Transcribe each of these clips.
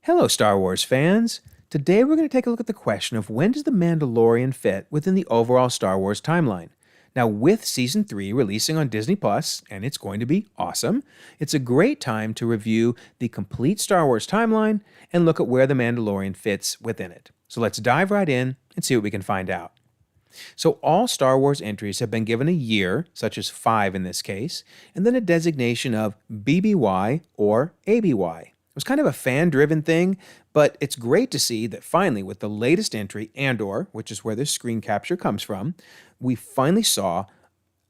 Hello, Star Wars fans! Today we're going to take a look at the question of when does The Mandalorian fit within the overall Star Wars timeline? Now, with Season 3 releasing on Disney Plus, and it's going to be awesome, it's a great time to review the complete Star Wars timeline and look at where The Mandalorian fits within it. So let's dive right in and see what we can find out. So all Star Wars entries have been given a year, such as 5 in this case, and then a designation of BBY or ABY. It was kind of a fan-driven thing, but it's great to see that finally, with the latest entry, Andor, which is where this screen capture comes from, we finally saw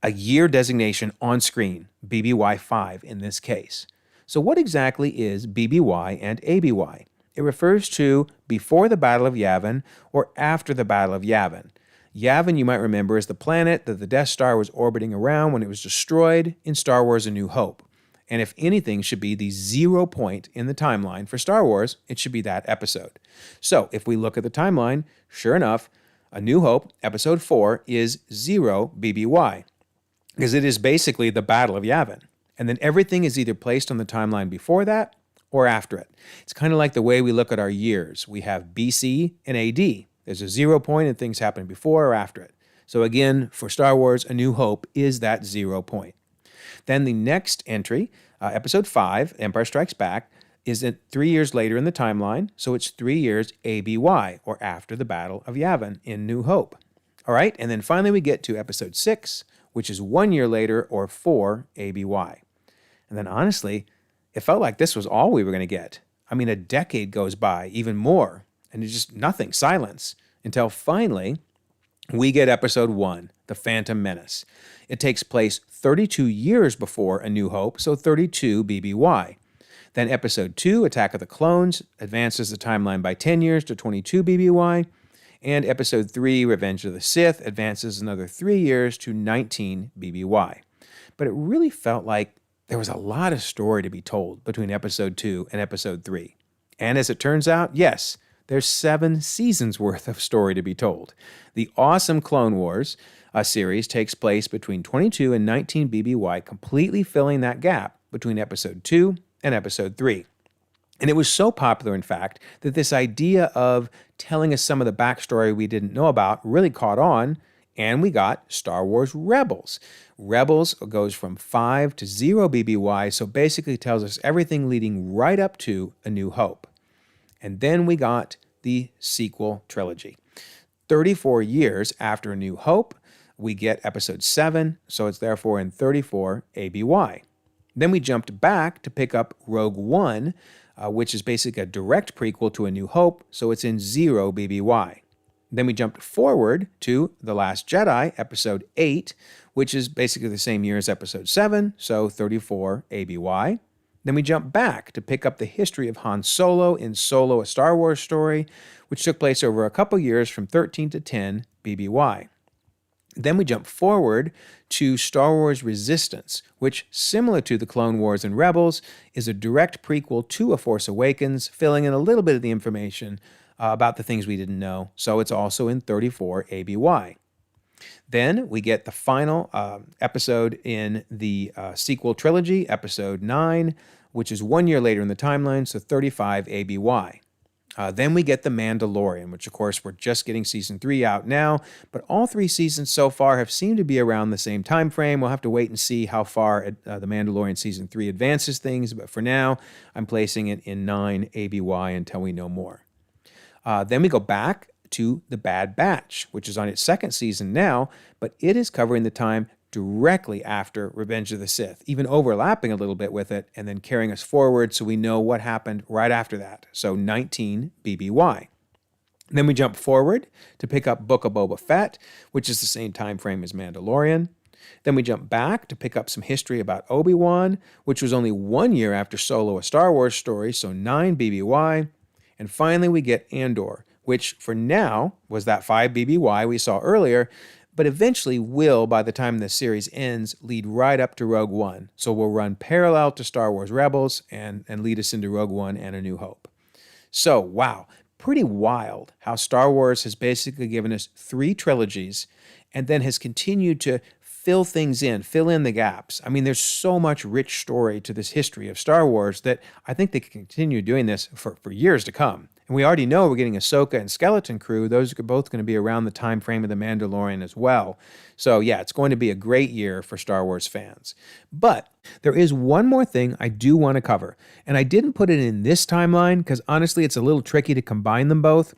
a year designation on screen, BBY 5 in this case. So what exactly is BBY and ABY? It refers to before the Battle of Yavin or after the Battle of Yavin. Yavin, you might remember, is the planet that the Death Star was orbiting around when it was destroyed in Star Wars A New Hope. And if anything should be the 0 point in the timeline for Star Wars, it should be that episode. So if we look at the timeline, sure enough, A New Hope, Episode 4, is 0 BBY, because it is basically the Battle of Yavin. And then everything is either placed on the timeline before that or after it. It's kind of like the way we look at our years. We have BC and AD. There's a 0 point and things happen before or after it. So again, for Star Wars, A New Hope is that 0 point. Then the next entry, Episode 5, Empire Strikes Back, is 3 years later in the timeline, so it's 3 years ABY, or after the Battle of Yavin in New Hope. All right, and then finally we get to Episode 6, which is 1 year later, or 4 ABY. And then honestly, it felt like this was all we were going to get. I mean, a decade goes by, even more, and it's just nothing, silence, until finally we get Episode 1, The Phantom Menace. It takes place 32 years before A New Hope, so 32 BBY. Then Episode 2, Attack of the Clones, advances the timeline by 10 years to 22 BBY. And Episode 3, Revenge of the Sith, advances another 3 years to 19 BBY. But it really felt like there was a lot of story to be told between Episode 2 and Episode 3. And as it turns out, yes, there's 7 seasons worth of story to be told. The awesome Clone Wars series takes place between 22 and 19 BBY, completely filling that gap between Episode 2 and Episode 3. And it was so popular, in fact, that this idea of telling us some of the backstory we didn't know about really caught on, and we got Star Wars Rebels. Rebels goes from 5 to 0 BBY, so basically tells us everything leading right up to A New Hope. And then we got the sequel trilogy. 34 years after A New Hope, we get Episode 7, so it's therefore in 34 ABY. Then we jumped back to pick up Rogue One, which is basically a direct prequel to A New Hope, so it's in 0 BBY. Then we jumped forward to The Last Jedi, Episode 8, which is basically the same year as Episode 7, so 34 ABY. Then we jump back to pick up the history of Han Solo in Solo, a Star Wars story, which took place over a couple years from 13 to 10 BBY. Then we jump forward to Star Wars Resistance, which, similar to the Clone Wars and Rebels, is a direct prequel to A Force Awakens, filling in a little bit of the information about the things we didn't know, so it's also in 34 ABY. Then we get the final episode in the sequel trilogy, Episode 9, which is 1 year later in the timeline, so 35 ABY. Then we get The Mandalorian, which of course we're just getting Season 3 out now, but all 3 seasons so far have seemed to be around the same time frame. We'll have to wait and see how far The Mandalorian Season 3 advances things, but for now, I'm placing it in 9 ABY until we know more. Then we go back to The Bad Batch, which is on its 2nd season now, but it is covering the time directly after Revenge of the Sith, even overlapping a little bit with it and then carrying us forward so we know what happened right after that, so 19 BBY. Then we jump forward to pick up Book of Boba Fett, which is the same time frame as Mandalorian. Then we jump back to pick up some history about Obi-Wan, which was only 1 year after Solo, a Star Wars story, so 9 BBY. And finally we get Andor, which for now was that 5 BBY we saw earlier, but eventually will, by the time the series ends, lead right up to Rogue One. So we'll run parallel to Star Wars Rebels and lead us into Rogue One and A New Hope. So, wow, pretty wild how Star Wars has basically given us 3 trilogies and then has continued to fill things in, fill in the gaps. I mean, there's so much rich story to this history of Star Wars that I think they can continue doing this for years to come. And we already know we're getting Ahsoka and Skeleton Crew. Those are both going to be around the time frame of The Mandalorian as well. So yeah, it's going to be a great year for Star Wars fans. But there is one more thing I do want to cover. And I didn't put it in this timeline because honestly, it's a little tricky to combine them both.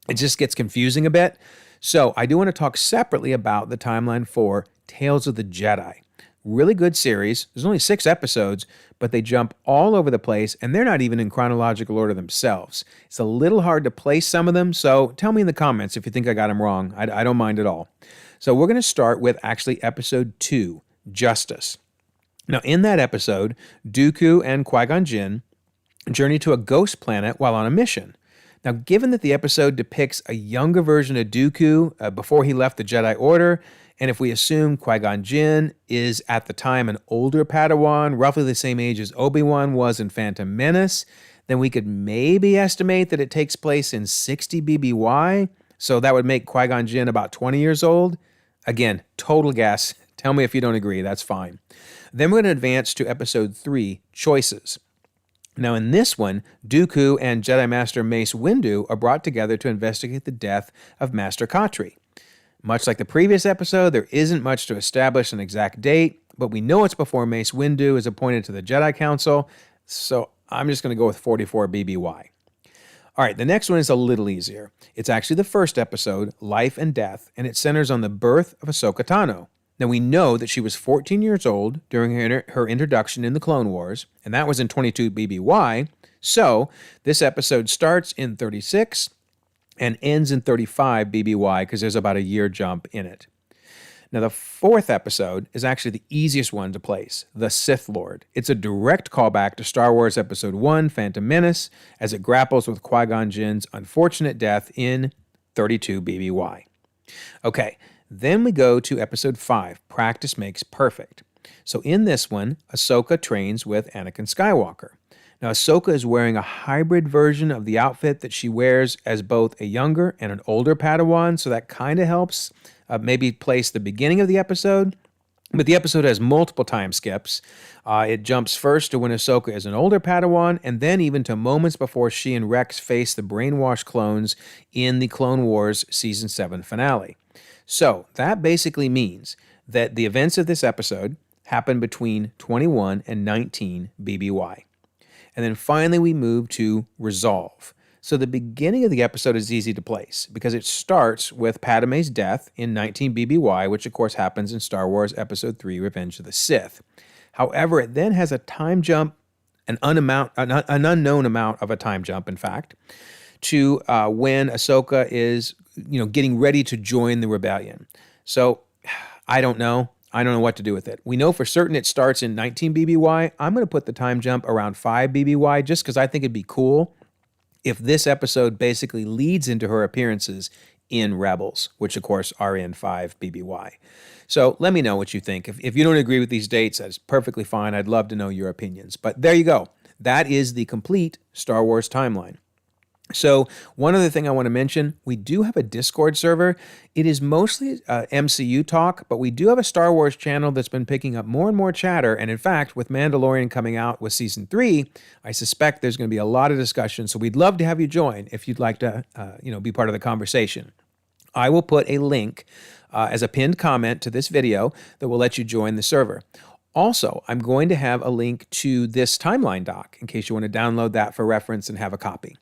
It just gets confusing a bit. So I do want to talk separately about the timeline for Tales of the Jedi. Really good series. There's only 6 episodes, but they jump all over the place, and they're not even in chronological order themselves. It's a little hard to place some of them, so tell me in the comments if you think I got them wrong. I don't mind at all. So we're going to start with actually episode 2, Justice. Now, in that episode, Dooku and Qui-Gon Jinn journey to a ghost planet while on a mission. Now, given that the episode depicts a younger version of Dooku before he left the Jedi Order, and if we assume Qui-Gon Jinn is at the time an older Padawan, roughly the same age as Obi-Wan was in Phantom Menace, then we could maybe estimate that it takes place in 60 BBY, so that would make Qui-Gon Jinn about 20 years old. Again, total guess. Tell me if you don't agree, that's fine. Then we're going to advance to episode 3, Choices. Now in this one, Dooku and Jedi Master Mace Windu are brought together to investigate the death of Master Katri. Much like the previous episode, there isn't much to establish an exact date, but we know it's before Mace Windu is appointed to the Jedi Council, so I'm just going to go with 44 BBY. All right, the next one is a little easier. It's actually the first episode, Life and Death, and it centers on the birth of Ahsoka Tano. Now, we know that she was 14 years old during her introduction in the Clone Wars, and that was in 22 BBY, so this episode starts in 36 and ends in 35 BBY because there's about a year jump in it. Now, the 4th episode is actually the easiest one to place, The Sith Lord. It's a direct callback to Star Wars Episode 1, Phantom Menace, as it grapples with Qui-Gon Jinn's unfortunate death in 32 BBY. Okay, then we go to Episode 5, Practice Makes Perfect. So in this one, Ahsoka trains with Anakin Skywalker. Now, Ahsoka is wearing a hybrid version of the outfit that she wears as both a younger and an older Padawan, so that kind of helps maybe place the beginning of the episode. But the episode has multiple time skips. It jumps first to when Ahsoka is an older Padawan, and then even to moments before she and Rex face the brainwashed clones in the Clone Wars Season 7 finale. So that basically means that the events of this episode happen between 21 and 19 BBY. And then finally we move to Resolve. So the beginning of the episode is easy to place because it starts with Padme's death in 19 BBY, which of course happens in Star Wars Episode 3, Revenge of the Sith. However, it then has a time jump, an unknown amount of a time jump, in fact, to when Ahsoka is getting ready to join the rebellion. So I don't know. I don't know what to do with it. We know for certain it starts in 19 BBY. I'm going to put the time jump around 5 BBY just because I think it'd be cool if this episode basically leads into her appearances in Rebels, which of course are in 5 BBY. So let me know what you think. If you don't agree with these dates, that's perfectly fine. I'd love to know your opinions. But there you go. That is the complete Star Wars timeline. So one other thing I want to mention, we do have a Discord server. It is mostly MCU talk, but we do have a Star Wars channel that's been picking up more and more chatter. And in fact, with Mandalorian coming out with Season 3, I suspect there's going to be a lot of discussion. So we'd love to have you join if you'd like to be part of the conversation. I will put a link as a pinned comment to this video that will let you join the server. Also, I'm going to have a link to this timeline doc in case you want to download that for reference and have a copy.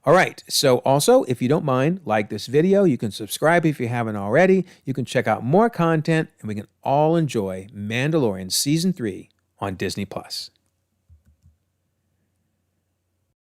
All right, so also, if you don't mind, like this video, you can subscribe if you haven't already, you can check out more content, and we can all enjoy Mandalorian Season 3 on Disney+.